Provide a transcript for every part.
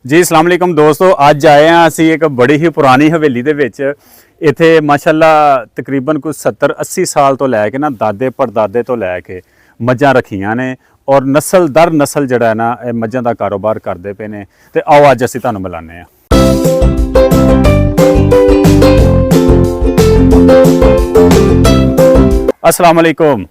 ਜੀ ਅਸਲਾਮ ਅਲੈਕਮ ਦੋਸਤੋ, ਅੱਜ ਆਏ ਹਾਂ ਅਸੀਂ ਇੱਕ ਬੜੀ ਹੀ ਪੁਰਾਣੀ ਹਵੇਲੀ ਦੇ ਵਿੱਚ। ਇੱਥੇ ਮਾਸ਼ਾਅੱਲਾ ਤਕਰੀਬਨ ਕੁਝ 70-80 ਸਾਲ ਤੋਂ ਲੈ ਕੇ ਨਾ ਦਾਦੇ ਪੜਦਾਦੇ ਤੋਂ ਲੈ ਕੇ ਮੱਝਾਂ ਰੱਖੀਆਂ ਨੇ ਔਰ ਨਸਲ ਦਰ ਨਸਲ ਜਿਹੜਾ ਹੈ ਨਾ ਇਹ ਮੱਝਾਂ ਦਾ ਕਾਰੋਬਾਰ ਕਰਦੇ ਪਏ ਨੇ। ਤੇ ਆਓ ਅੱਜ ਅਸੀਂ ਤੁਹਾਨੂੰ ਮਿਲਾਉਂਦੇ ਹਾਂ। अस्सलाम वालेकुम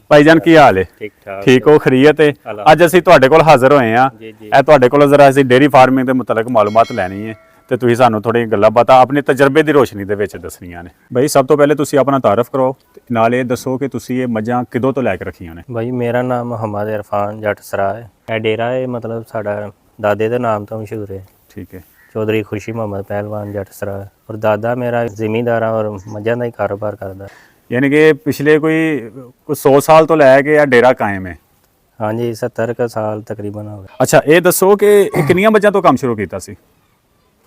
ਭਾਈਜਾਨ, ਕੀ ਹਾਲ ਹੈ? ठीक ठाक ਠੀਕ ਹੋ, ਖਰੀਅਤ ਹੈ? ਅੱਜ ਅਸੀਂ ਤੁਹਾਡੇ ਕੋਲ ਹਾਜ਼ਰ ਹੋਏ ਹਾਂ। ਇਹ ਤੁਹਾਡੇ ਕੋਲ ਜ਼ਰਾ ਅਸੀਂ ਡੇਅਰੀ ਫਾਰਮਿੰਗ ਦੇ ਮੁਤਲਕ ਮਾਲੂਮਾਤ ਲੈਣੀ ਹੈ ਤੇ ਤੁਸੀਂ ਸਾਨੂੰ ਥੋੜੀ ਗੱਲਾਂ ਬਾਤਾਂ ਆਪਣੇ ਤਜਰਬੇ ਦੀ ਰੋਸ਼ਨੀ ਦੇ ਵਿੱਚ ਦੱਸਣੀਆਂ ਨੇ। ਬਈ ਸਭ ਤੋਂ ਪਹਿਲੇ ਤੁਸੀਂ ਆਪਣਾ ਤਾਰਫ ਕਰੋ, ਨਾਲ ਇਹ ਦੱਸੋ ਕਿ ਤੁਸੀਂ ਇਹ ਮੱਝਾਂ ਕਿਦੋਂ ਤੋਂ ਲੈ ਕੇ ਰੱਖੀਆਂ ਨੇ? भाई मेरा नाम मोहम्मद इरफान जट सरा है। यह डेरा है मतलब साडा दादे के नाम तो मशहूर है। ठीक है। चौधरी खुशी मोहम्मद पहलवान जट सरा है और दादा मेरा जिमींदार और मझां का ही कारोबार करता है। यानी कि पिछले कोई 100 साल तो लैके या डेरा कायम है? हाँ जी, 70 का साल तकरीबन हो गए। अच्छा, ये दसो कि कितनियां मझां तो काम शुरू कीता सी?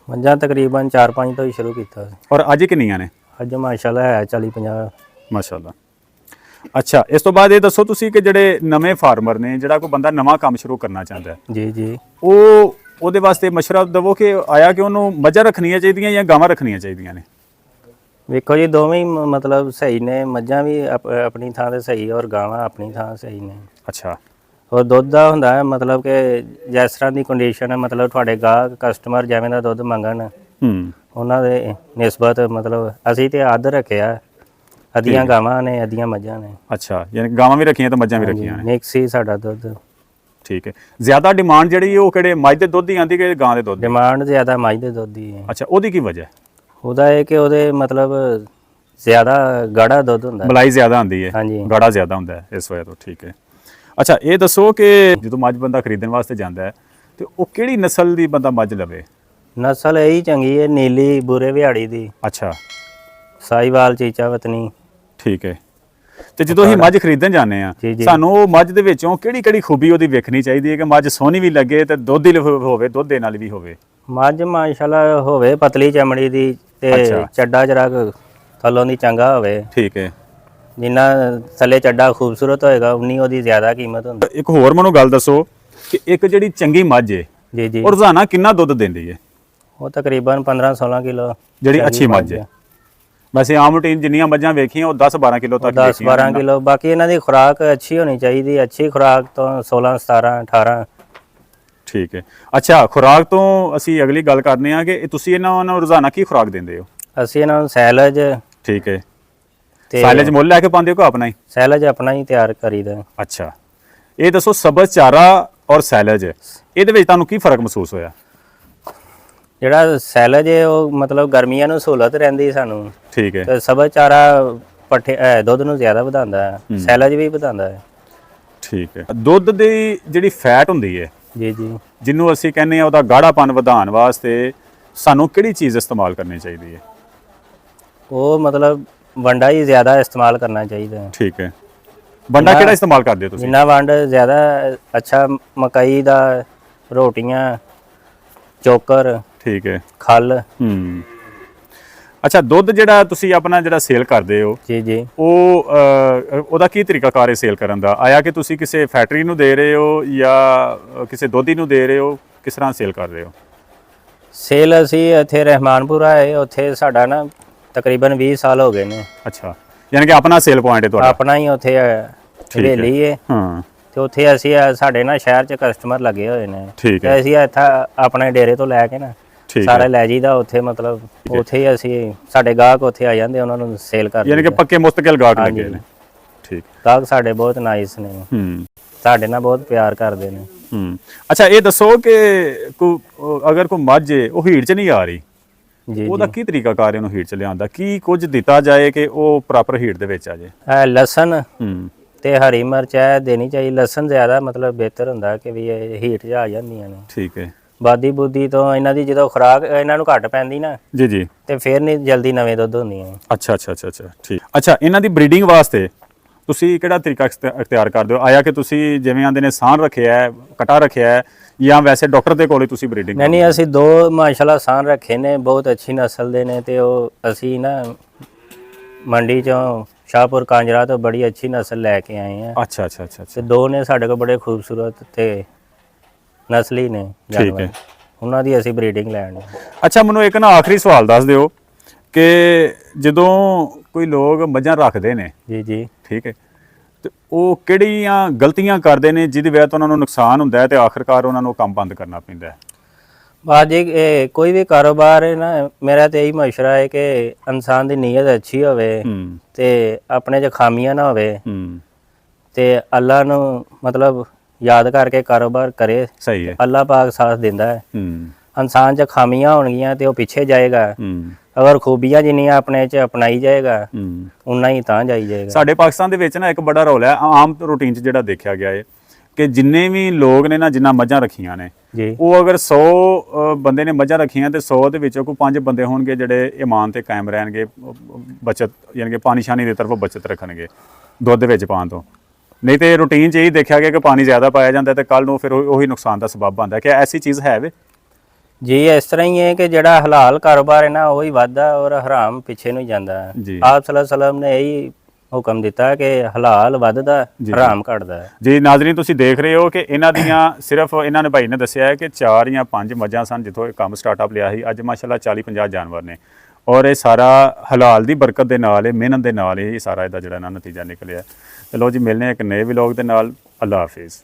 मझां तकरीबन 4-5 तो ही शुरू किया। और अज कितनियां ने? अज माशाल्लाह है 40-50 माशाल्लाह। अच्छा, इस तो बाद ये दसो तुसी कि ਜਿਹੜੇ ਨਵੇਂ ਫਾਰਮਰ ਨੇ, ਜਿਹੜਾ ਕੋਈ ਬੰਦਾ ਨਵਾਂ ਕੰਮ ਸ਼ੁਰੂ ਕਰਨਾ ਚਾਹੁੰਦਾ ਹੈ, जी जी ਉਹਦੇ ਵਾਸਤੇ ਮਸ਼ਵਰਾ ਦਵੋ ਕਿ ਆਇਆ ਕਿ ਉਹਨੂੰ ਮੱਝਾਂ ਰੱਖਣੀਆਂ ਚਾਹੀਦੀਆਂ ਜਾਂ ਗਾਵਾਂ ਰੱਖਣੀਆਂ ਚਾਹੀਦੀਆਂ ਨੇ? ਵੇਖੋ ਜੀ, ਦੋਵੇਂ ਹੀ मतलब सही ने। मझां भी अपनी ਥਾਂ ਤੇ ਸਹੀ ਔਰ ਗਾਵਾਂ ਆਪਣੀ ਥਾਂ ਸਹੀ ਨੇ। ਅੱਛਾ। ਔਰ ਦੁੱਧ ਦਾ ਹੁੰਦਾ ਹੈ ਮਤਲਬ ਕਿ ਜਿਸ ਤਰ੍ਹਾਂ ਦੀ ਕੰਡੀਸ਼ਨ ਹੈ, ਮਤਲਬ ਤੁਹਾਡੇ ਗਾਹਕ ਕਸਟਮਰ ਜਿਵੇਂ ਦਾ ਦੁੱਧ ਮੰਗਣ ਉਹਨਾਂ ਦੇ ਨਿਸਬਤ ਮਤਲਬ ਅਸੀਂ ਤੇ ਆਦਰ ਰੱਖਿਆ। ਅੱਧੀਆਂ ਗਾਵਾਂ ਨੇ, ਅੱਧੀਆਂ ਮੱਝਾਂ ਨੇ। ਅੱਛਾ, ਯਾਨੀ ਗਾਵਾਂ ਵੀ ਰੱਖੀਆਂ ਤੇ ਮੱਝਾਂ ਵੀ ਰੱਖੀਆਂ ਨੇ। ਮਿਕਸ ਹੀ ਸਾਡਾ ਦੁੱਧ। ਠੀਕ ਹੈ। ਜ਼ਿਆਦਾ ਡਿਮਾਂਡ ਜਿਹੜੀ ਉਹ ਕਿਹੜੇ ਮੱਝ ਦੇ ਦੁੱਧ ਦੀ ਆਂਦੀ ਕਿ ਗਾਂ ਦੇ ਦੁੱਧ ਦੀ? ਡਿਮਾਂਡ ਜ਼ਿਆਦਾ ਮੱਝ ਦੇ ਦੁੱਧ ਦੀ ਹੈ। ਅੱਛਾ, ਉਹਦੀ ਕੀ ਵਜ੍ਹਾ? ਉਹਦਾ ਇਹ ਕਿ ਉਹਦੇ ਮਤਲਬ ਜ਼ਿਆਦਾ ਗਾੜਾ ਦੁੱਧ ਹੁੰਦਾ ਹੈ। ਮਲਾਈ ਜ਼ਿਆਦਾ ਆਉਂਦੀ ਹੈ, ਹਾਂਜੀ। ਗਾੜਾ ਜ਼ਿਆਦਾ ਹੁੰਦਾ ਹੈ ਇਸ ਵਜ੍ਹਾ ਤੋਂ। ਠੀਕ ਹੈ। ਅੱਛਾ, ਇਹ ਦੱਸੋ ਕਿ ਜਦੋਂ ਮੱਝ ਬੰਦਾ ਖਰੀਦਣ ਵਾਸਤੇ ਜਾਂਦਾ ਹੈ ਤੇ ਉਹ ਕਿਹੜੀ ਨਸਲ ਦੀ ਬੰਦਾ ਮੱਝ ਲਵੇ? ਨਸਲ ਇਹੀ ਚੰਗੀ ਹੈ, ਨੀਲੀ ਬੂਰੇ ਵਿਹਾੜੀ ਦੀ। ਅੱਛਾ, ਸਾਈਵਾਲ ਚੀਚਾ ਵਤਨੀ। ਠੀਕ ਹੈ। ਤੇ ਜਦੋਂ ਅਸੀਂ ਮੱਝ ਖਰੀਦਣ ਜਾਂਦੇ ਆ, ਜੀ, ਜੀ। ਸਾਨੂੰ ਉਹ ਮੱਝ ਦੇ ਵਿੱਚੋਂ ਕਿਹੜੀ ਕਿਹੜੀ ਖੂਬੀ ਉਹਦੀ ਵੇਖਣੀ ਚਾਹੀਦੀ ਹੈ ਕਿ ਮੱਝ ਸੋਹਣੀ ਵੀ ਲੱਗੇ ਤੇ ਦੁੱਧ ਹੀ ਹੋਵੇ, ਦੁੱਧ ਦੇ ਨਾਲ ਵੀ ਹੋਵੇ? ਮੱਝ ਮਾਸ਼ਾਅੱਲਾ ਹੋਵੇ ਪਤਲੀ ਚਮੜੀ ਦੀ ਤੇ ਅੱਛਾ। ਚੱਡਾ ਜਰਾ ਥੱਲੋਂ ਦੀ ਚੰਗਾ ਹੋਵੇ। ਠੀਕ ਹੈ। ਜਿੰਨਾ ਥੱਲੇ ਚੱਡਾ ਖੂਬਸੂਰਤ ਹੋਏਗਾ ਉਨੀ ਉਹਦੀ ਜ਼ਿਆਦਾ ਕੀਮਤ ਹੁੰਦੀ। ਇੱਕ ਹੋਰ ਮੈਨੂੰ ਗੱਲ ਦੱਸੋ ਕਿ ਇੱਕ ਜਿਹੜੀ ਚੰਗੀ ਮੱਝ ਹੈ ਜੀ ਜੀ, ਉਹ ਰੋਜ਼ਾਨਾ ਕਿੰਨਾ ਦੁੱਧ ਦਿੰਦੀ ਹੈ? ਉਹ ਤਕਰੀਬਨ 15-16 ਕਿਲੋ ਜਿਹੜੀ ਅੱਛੀ ਮੱਝ ਹੈ। ਵੈਸੇ ਆਮ ਰੂਟੀਨ ਜਿੰਨੀਆਂ ਮੱਝਾਂ ਵੇਖੀਆਂ ਉਹ 10-12 ਕਿਲੋ ਤੱਕ 10-12 ਕਿਲੋ। ਬਾਕੀ ਇਹਨਾਂ ਦੀ ਖੁਰਾਕ ਅੱਛੀ ਹੋਣੀ ਚਾਹੀਦੀ। ਅੱਛੀ ਖੁਰਾਕ ਤੋਂ 16-17-18। ਠੀਕ ਹੈ। ਅੱਛਾ, ਖੁਰਾਕ ਤੋਂ ਅਸੀਂ ਅਗਲੀ ਗੱਲ ਕਰਨੇ ਆ ਕਿ ਤੁਸੀਂ ਇਹਨਾਂ ਨੂੰ ਰੋਜ਼ਾਨਾ ਕੀ ਖੁਰਾਕ ਦਿੰਦੇ ਹੋ? ਅਸੀਂ ਇਹਨਾਂ ਨੂੰ ਸੈਲਜ ਠੀਕ ਹੈ। ਤੇ ਸਾਈਲੇਜ ਮੁੱਲ ਲੈ ਕੇ ਪਾਉਂਦੇ ਹੋ ਕਿ ਆਪਣਾ ਹੀ? ਸੈਲਜ ਆਪਣਾ ਹੀ ਤਿਆਰ ਕਰੀਦਾ। ਅੱਛਾ, ਇਹ ਦੱਸੋ ਸਬਜ਼ ਚਾਰਾ ਔਰ ਸੈਲਜ ਇਹਦੇ ਵਿੱਚ ਤੁਹਾਨੂੰ ਕੀ ਫਰਕ ਮਹਿਸੂਸ ਹੋਇਆ? ਜਿਹੜਾ ਸੈਲਜ ਹੈ ਉਹ ਮਤਲਬ ਗਰਮੀਆਂ ਨੂੰ ਸਹੂਲਤ ਰਹਿੰਦੀ ਸਾਨੂੰ। ਠੀਕ ਹੈ। ਤੇ ਸਬਜ਼ ਚਾਰਾ ਪੱਠੇ ਦੁੱਧ ਨੂੰ ਜ਼ਿਆਦਾ ਵਧਾਉਂਦਾ ਹੈ, ਸੈਲਜ ਵੀ ਵਧਾਉਂਦਾ ਹੈ। ਠੀਕ ਹੈ। ਦੁੱਧ ਦੀ ਜਿਹੜੀ ਫੈਟ ਹੁੰਦੀ ਹੈ, ਜੀ ਜੀ, ਜਿਹਨੂੰ ਅਸੀਂ ਕਹਿੰਦੇ ਆ ਉਹਦਾ ਗਾੜਾਪਨ ਵਧਾਉਣ ਵਾਸਤੇ ਸਾਨੂੰ ਕਿਹੜੀ ਚੀਜ਼ ਇਸਤੇਮਾਲ ਕਰਨੀ ਚਾਹੀਦੀ ਹੈ? ਉਹ ਮਤਲਬ ਵੰਡਾ ਹੀ ਜ਼ਿਆਦਾ ਇਸਤੇਮਾਲ ਕਰਨਾ ਚਾਹੀਦਾ ਹੈ। ਠੀਕ ਹੈ। ਵੰਡਾ ਕਿਹੜਾ ਇਸਤੇਮਾਲ ਕਰਦੇ ਹੋ ਤੁਸੀਂ? ਜਿੰਨਾ ਵੰਡ ਜ਼ਿਆਦਾ ਅੱਛਾ, ਮਕਈ ਦਾ, ਰੋਟੀਆਂ, ਚੋਕਰ, ਠੀਕ ਹੈ। ਖਲ। ਅੱਛਾ, ਦੁੱਧ ਜਿਹੜਾ ਤੁਸੀਂ ਆਪਣਾ ਜਿਹੜਾ ਸੇਲ ਕਰਦੇ ਹੋ, ਜੀ ਜੀ, ਉਹਦਾ ਕੀ ਤਰੀਕਾਕਾਰ ਹੈ ਸੇਲ ਕਰਨ ਦਾ? ਆਇਆ ਕਿ ਤੁਸੀਂ ਕਿਸੇ ਫੈਕਟਰੀ ਨੂੰ ਦੇ ਰਹੇ ਹੋ ਜਾਂ ਕਿਸੇ ਦੋਧੀ ਨੂੰ ਦੇ ਰਹੇ ਹੋ? ਕਿਸ ਤਰ੍ਹਾਂ ਸੇਲ ਕਰ ਰਹੇ ਹੋ? ਸੇਲ ਅਸੀਂ ਇੱਥੇ ਰਹਿਮਾਨਪੁਰਾ ਹੈ, ਉੱਥੇ ਸਾਡਾ ਨਾ ਤਕਰੀਬਨ 20 ਸਾਲ ਹੋ ਗਏ ਨੇ। ਅੱਛਾ, ਯਾਨੀ ਕਿ ਆਪਣਾ ਸੇਲ ਪੁਆਇੰਟ ਹੈ ਤੁਹਾਡਾ? ਆਪਣਾ ਹੀ ਉੱਥੇ ਹਵੇਲੀ ਹੈ। ਹਾਂ। ਤੇ ਉੱਥੇ ਅਸੀਂ ਸਾਡੇ ਨਾ ਸ਼ਹਿਰ 'ਚ ਕਸਟਮਰ ਲੱਗੇ ਹੋਏ ਨੇ। ਠੀਕ ਹੈ। ਤੇ ਅਸੀਂ ਇੱਥੇ ਆਪਣੇ ਡੇਰੇ ਤੋਂ ਲੈ ਕੇ ਨਾ ਸਾਰੇ ਲੈ ਜੀਦਾ ਉੱਥੇ। ਮਤਲਬ ਉੱਥੇ ਹੀ ਅਸੀਂ, ਸਾਡੇ ਗਾਹਕ ਉੱਥੇ ਆ ਜਾਂਦੇ, ਉਹਨਾਂ ਨੂੰ ਸੇਲ ਕਰ ਯਾਨੀ ਕਿ ਪੱਕੇ ਮੁਸਤਕਿਲ ਗਾਹਕ ਲੱਗੇ ਨੇ। ਠੀਕ। ਗਾਹਕ ਸਾਡੇ ਬਹੁਤ ਨਾਈਸ ਨੇ, ਸਾਡੇ ਨਾਲ ਬਹੁਤ ਪਿਆਰ ਕਰਦੇ ਨੇ। ਅੱਛਾ, ਇਹ ਦੱਸੋ ਕਿ ਅਗਰ ਕੋਈ ਮੱਝ ਉਹ ਹੀਟ 'ਚ ਨਹੀਂ ਆ ਰਹੀ, ਜੀ ਉਹਦਾ ਕੀ ਤਰੀਕਾਕਾਰ ਹੈ ਉਹਨੂੰ ਹੀਟ 'ਚ ਲਿਆਉਣ ਦਾ? ਕੀ ਕੁਝ ਦਿੱਤਾ ਜਾਏ ਕਿ ਉਹ ਪ੍ਰੋਪਰ ਹੀਟ ਦੇ ਵਿੱਚ ਆ ਜਾਏ? ਲਸਣ ਤੇ ਹਰੀ ਮਿਰਚ ਹੈ ਦੇਣੀ ਚਾਹੀਦੀ। ਲਸਣ ਜ਼ਿਆਦਾ ਮਤਲਬ ਬਿਹਤਰ ਹੁੰਦਾ ਕਿ ਵੀ ਇਹ ਹੀਟ 'ਚ ਆ ਜਾਂਦੀਆਂ ਨੇ। ਠੀਕ ਹੈ। ਬਾਦੀ ਬੁੱਦੀ ਤੋਂ ਇਹਨਾਂ ਦੀ ਜਦੋਂ ਖੁਰਾਕ ਇਹਨਾਂ ਨੂੰ ਘੱਟ ਪੈਂਦੀ ਨਾ, ਜੀ ਜੀ, ਤੇ ਫਿਰ ਨਹੀਂ ਜਲਦੀ ਨਵੇਂ ਦੁੱਧ ਹੁੰਦੀਆਂ। ਅੱਛਾ ਅੱਛਾ ਅੱਛਾ ਅੱਛਾ, ਠੀਕ। ਅੱਛਾ, ਇਹਨਾਂ ਦੀ ਬਰੀਡਿੰਗ ਵਾਸਤੇ ਤੁਸੀਂ ਕਿਹੜਾ ਤਰੀਕਾ ਅਖਤਿਆਰ ਕਰਦੇ ਹੋ? ਆਇਆ ਕਿ ਤੁਸੀਂ ਜਿਵੇਂ ਆਂਦੇ ਨੇ ਸਾਨ ਰੱਖਿਆ ਹੈ, ਕਟਾ ਰੱਖਿਆ ਹੈ, ਜਾਂ ਵੈਸੇ ਡਾਕਟਰ ਦੇ ਕੋਲ ਹੀ ਤੁਸੀਂ ਬਰੀਡਿੰਗ? ਨਹੀਂ, ਅਸੀਂ 2 ਮਾਸ਼ਾਅੱਲਾ ਸਾਨ ਰੱਖੇ ਨੇ, ਬਹੁਤ ਅੱਛੀ ਨਸਲ ਦੇ ਨੇ। ਤੇ ਉਹ ਅਸੀਂ ਨਾ ਮੰਡੀ 'ਚੋਂ ਸ਼ਾਹਪੁਰ ਕਾਂਜਰਾ ਤੋਂ ਬੜੀ ਅੱਛੀ ਨਸਲ ਲੈ ਕੇ ਆਏ ਆ। ਅੱਛਾ ਅੱਛਾ ਅੱਛਾ, ਤੇ 2 ਨੇ ਸਾਡੇ ਕੋਲ ਬੜੇ ਖੂਬਸੂਰਤ ਤੇ ਨਸਲੀ ਨੇ ਠੀਕ ਹੈ। ਜਾਨਵਰ, ਉਹਨਾਂ ਦੀ ਅਸੀਂ ਬਰੀਡਿੰਗ ਲੈਣੀ। ਅੱਛਾ, ਮੈਨੂੰ ਇੱਕ ਨਾ ਆਖਰੀ ਸਵਾਲ ਦੱਸ ਦਿਓ ਕਿ ਜਦੋਂ ਕੋਈ ਲੋਕ ਮੱਝਾਂ ਰੱਖਦੇ ਨੇ, ਜੀ ਜੀ। ਠੀਕ ਹੈ, ਤੇ ਉਹ ਕਿਹੜੀਆਂ ਗਲਤੀਆਂ ਕਰਦੇ ਨੇ ਜਿਹਦੀ ਵਜ੍ਹਾ ਤੋਂ ਉਹਨਾਂ ਨੂੰ ਨੁਕਸਾਨ ਹੁੰਦਾ ਹੈ ਤੇ ਆਖਿਰਕਾਰ ਉਹਨਾਂ ਨੂੰ ਕੰਮ ਬੰਦ ਕਰਨਾ ਪੈਂਦਾ ਹੈ? ਬਾਜੀ ਇਹ ਕੋਈ ਵੀ ਕਾਰੋਬਾਰ ਹੈ ਨਾ, ਮੇਰਾ ਤੇ ਇਹੀ ਮਸ਼ਵਰਾ ਹੈ ਕਿ ਇਨਸਾਨ ਦੀ ਨੀਅਤ ਅੱਛੀ ਹੋਵੇ ਤੇ ਆਪਣੇ 'ਚ ਖਾਮੀਆਂ ਨਾ ਹੋਵੇ ਤੇ ਅੱਲਾ ਨੂੰ ਮਤਲਬ ਯਾਦ ਕਰਕੇ ਕਾਰੋਬਾਰ ਕਰੇ। ਸਹੀ ਹੈ। ਅੱਲਾ ਪਾਕ ਸਾਥ ਦਿੰਦਾ ਹੈ। ਇਨਸਾਨ 'ਚ ਖਾਮੀਆਂ ਹੋਣਗੀਆਂ ਤੇ ਉਹ ਪਿੱਛੇ ਜਾਏਗਾ, ਅਗਰ ਖੂਬੀਆਂ ਜਿੰਨੀਆਂ ਆਪਣੇ 'ਚ ਅਪਣਾਈ ਜਾਏਗਾ ਉਨਾ ਹੀ ਤਾਂ ਜਾਈ ਜਾਏਗਾ। ਸਾਡੇ ਪਾਕਿਸਤਾਨ ਦੇ ਵਿੱਚ ਨਾ ਇੱਕ ਬੜਾ ਰੌਲਾ ਹੈ ਆਮ ਰੂਟੀਨ 'ਚ ਜਿਹੜਾ ਦੇਖਿਆ ਗਿਆ ਹੈ ਕਿ ਜਿੰਨੇ ਵੀ ਲੋਕ ਨੇ ਨਾ, ਜਿੰਨਾ ਮੱਝਾਂ ਰੱਖੀਆਂ ਨੇ, ਜੀ ਉਹ ਅਗਰ 100 ਬੰਦੇ ਨੇ ਮੱਝਾਂ ਰੱਖੀਆਂ ਤੇ 100 ਦੇ ਵਿੱਚੋਂ ਕੋਈ 5 ਬੰਦੇ ਹੋਣਗੇ ਜਿਹੜੇ ਈਮਾਨ ਤੇ ਕਾਇਮ ਰਹਿਣਗੇ, ਬਚਤ ਯਾਨੀ ਕਿ ਪਾਣੀ ਸ਼ਾਨੀ ਦੀ ਤਰਫੋਂ ਬਚਤ ਰੱਖਣਗੇ ਦੁੱਧ ਵਿੱਚ ਪਾਉਣ ਤੋਂ। ਨਹੀਂ ਤੇ ਰੂਟੀਨ 'ਚ ਇਹੀ ਦੇਖਿਆ ਗਿਆ ਕਿ ਪਾਣੀ ਜ਼ਿਆਦਾ ਪਾਇਆ ਜਾਂਦਾ ਤੇ ਕੱਲ ਨੂੰ ਫਿਰ ਉਹੀ ਨੁਕਸਾਨ ਦਾ ਸਬੱਬ ਬਣਦਾ। ਕਿ ਐਸੀ ਚੀਜ਼ ਹੈ ਵੇ? ਜੀ ਇਸ ਤਰ੍ਹਾਂ ਹੀ ਹੈ ਕਿ ਜਿਹੜਾ ਹਲਾਲ ਕਾਰੋਬਾਰ ਹੈ ਨਾ ਉਹੀ ਵੱਧਦਾ ਔਰ ਹਰਾਮ ਪਿੱਛੇ ਨੂੰ ਹੀ ਜਾਂਦਾ ਹੈ। ਜੀ। ਆਪ ਸੱਲੱਲਾਹੁ ਅਲੈਹਿ ਵਸੱਲਮ ਨੇ ਇਹੀ ਹੁਕਮ ਦਿੱਤਾ ਕਿ ਹਲਾਲ ਵੱਧਦਾ, ਹਰਾਮ ਘਟਦਾ ਹੈ। ਜੀ ਨਾਜ਼ਰੀਨ, ਤੁਸੀਂ ਦੇਖ ਰਹੇ ਹੋ ਕਿ ਇਹਨਾਂ ਦੀਆਂ ਸਿਰਫ ਇਹਨਾਂ ਨੇ ਭਾਈ ਨੇ ਦੱਸਿਆ ਹੈ ਕਿ 4 ਜਾਂ 5 ਮੱਝਾਂ ਸਨ ਜਿੱਥੋਂ ਇਹ ਕੰਮ ਸਟਾਰਟਅਪ ਲਿਆ ਸੀ। ਅੱਜ ਮਾਸ਼ਾਅੱਲਾ 40-50 ਜਾਨਵਰ ਨੇ ਔਰ ਇਹ ਸਾਰਾ ਹਲਾਲ ਦੀ ਬਰਕਤ ਦੇ ਨਾਲ, ਇਹ ਮਿਹਨਤ ਦੇ ਨਾਲ ਇਹ ਸਾਰਾ ਇਹਦਾ ਜਿਹੜਾ ਨਾ ਨਤੀਜਾ ਨਿਕਲਿਆ। ਚਲੋ ਜੀ, ਮਿਲਨੇ ਇੱਕ ਨਏ ਵਲੌਗ ਦੇ ਨਾਲ। ਅੱਲਾ ਹਾਫਿਜ਼।